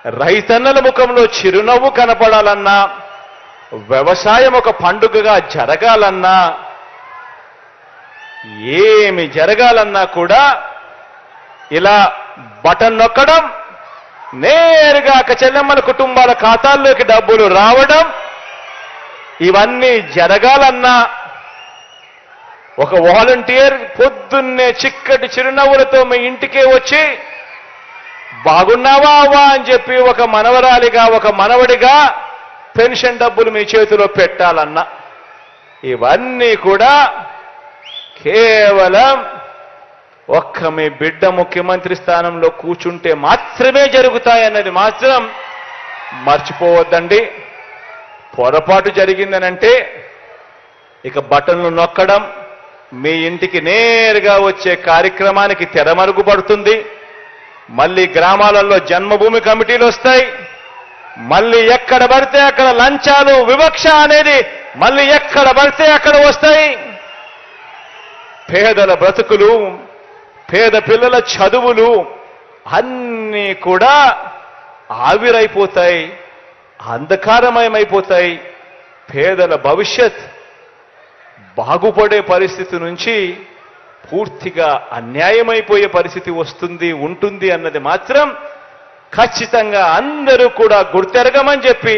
రైతన్నల ముఖంలో చిరునవ్వు కనపడాలన్నా, వ్యవసాయం ఒక పండుగగా జరగాలన్నా, ఏమి జరగాలన్నా కూడా ఇలా బటన్ నొక్కడం, నేరుగా చెల్లెమ్మల కుటుంబాల ఖాతాల్లోకి డబ్బులు రావడం, ఇవన్నీ జరగాలన్నా ఒక వాలంటీర్ పొద్దున్నే చిక్కటి చిరునవ్వులతో మీ ఇంటికే వచ్చి బాగున్నావా అవ్వా అని చెప్పి ఒక మనవరాలిగా ఒక మనవడిగా పెన్షన్ డబ్బులు మీ చేతిలో పెట్టాలన్నా, ఇవన్నీ కూడా కేవలం ఒక్క మీ బిడ్డ ముఖ్యమంత్రి స్థానంలో కూర్చుంటే మాత్రమే జరుగుతాయన్నది మాత్రం మర్చిపోవద్దండి. పొరపాటు జరిగిందనంటే ఇక బటన్లు నొక్కడం, మీ ఇంటికి నేరుగా వచ్చే కార్యక్రమానికి తెరమరుగుపడుతుంది. మళ్ళీ గ్రామాలలో జన్మభూమి కమిటీలు వస్తాయి. మళ్ళీ ఎక్కడ పడితే అక్కడ లంచాలు, వివక్ష అనేది మళ్ళీ ఎక్కడ పడితే అక్కడ వస్తాయి. పేదల బ్రతుకులు, పేద పిల్లల చదువులు అన్నీ కూడా ఆవిరైపోతాయి, అంధకారమయమైపోతాయి. పేదల భవిష్యత్ బాగుపడే పరిస్థితి నుంచి పూర్తిగా అన్యాయమైపోయే పరిస్థితి ఉంటుంది అన్నది మాత్రం ఖచ్చితంగా అందరూ కూడా గుర్తెరగమని చెప్పి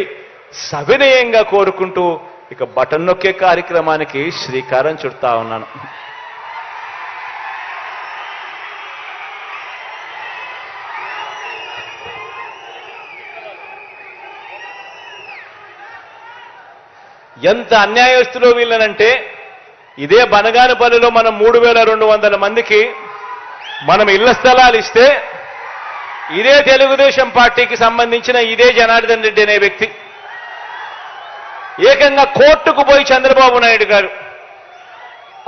సవినయంగా కోరుకుంటూ ఇక బటన్ నొక్కే కార్యక్రమానికి శ్రీకారం చుడతా ఉన్నాను. ఎంత అన్యాయస్తులో వీళ్ళనంటే, ఇదే బనగానపల్లిలో మనం 3200 మందికి మనం ఇళ్ల స్థలాలు ఇస్తే, ఇదే తెలుగుదేశం పార్టీకి సంబంధించిన ఇదే జనార్దన్ రెడ్డి అనే వ్యక్తి ఏకంగా కోర్టుకు పోయి చంద్రబాబు నాయుడు గారు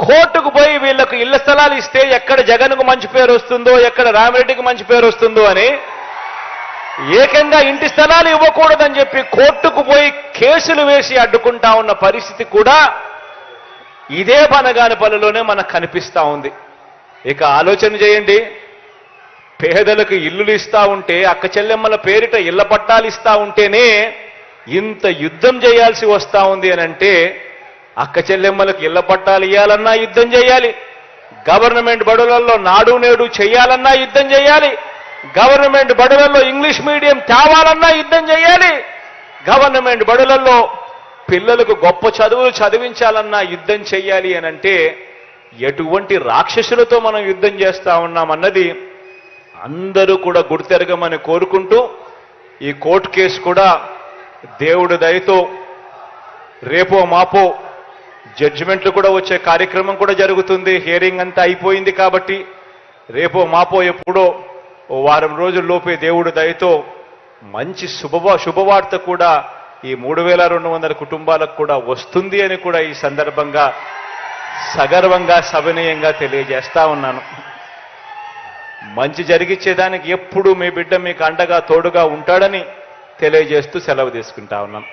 కోర్టుకు పోయి వీళ్లకు ఇళ్ల స్థలాలు ఇస్తే ఎక్కడ జగన్కు మంచి పేరు వస్తుందో, ఎక్కడ రామిరెడ్డికి మంచి పేరు వస్తుందో అని ఏకంగా ఇంటి స్థలాలు ఇవ్వకూడదని చెప్పి కోర్టుకు పోయి కేసులు వేసి అడ్డుకుంటా ఉన్న పరిస్థితి కూడా ఇదే బనగానపల్లిలోనే మనకు కనిపిస్తా ఉంది. ఇక ఆలోచన చేయండి, పేదలకు ఇల్లులు ఇస్తా ఉంటే, అక్క చెల్లెమ్మల పేరిట ఇళ్ల పట్టాలు ఇస్తా ఉంటేనే ఇంత యుద్ధం చేయాల్సి వస్తా ఉంది అని అంటే, అక్క చెల్లెమ్మలకు ఇళ్ల పట్టాలు ఇవ్వాలన్నా యుద్ధం చేయాలి, గవర్నమెంట్ బడులలో నాడు నేడు చేయాలన్నా యుద్ధం చేయాలి, గవర్నమెంట్ బడులలో ఇంగ్లీష్ మీడియం తేవాలన్నా యుద్ధం చేయాలి, గవర్నమెంట్ బడులలో పిల్లలకు గొప్ప చదువులు చదివించాలన్నా యుద్ధం చేయాలి అని అంటే ఎటువంటి రాక్షసులతో మనం యుద్ధం చేస్తా ఉన్నామన్నది అందరూ కూడా గుర్తెరగమని కోరుకుంటూ, ఈ కోర్టు కేసు కూడా దేవుడి దయతో రేపో మాపో జడ్జిమెంట్లు కూడా వచ్చే కార్యక్రమం కూడా జరుగుతుంది. హియరింగ్ అంతా అయిపోయింది కాబట్టి రేపో మాపో ఎప్పుడో ఓ వారం రోజుల్లోపే దేవుడి దయతో మంచి శుభవార్త కూడా ఈ 3200 కుటుంబాలకు కూడా వస్తుంది అని కూడా ఈ సందర్భంగా సగర్వంగా సవినయంగా తెలియజేస్తా ఉన్నాను. మంచి జరిగిచ్చేదానికి ఎప్పుడు మీ బిడ్డ మీకు అండగా తోడుగా ఉంటాడని తెలియజేస్తూ సెలవు తీసుకుంటా ఉన్నాం.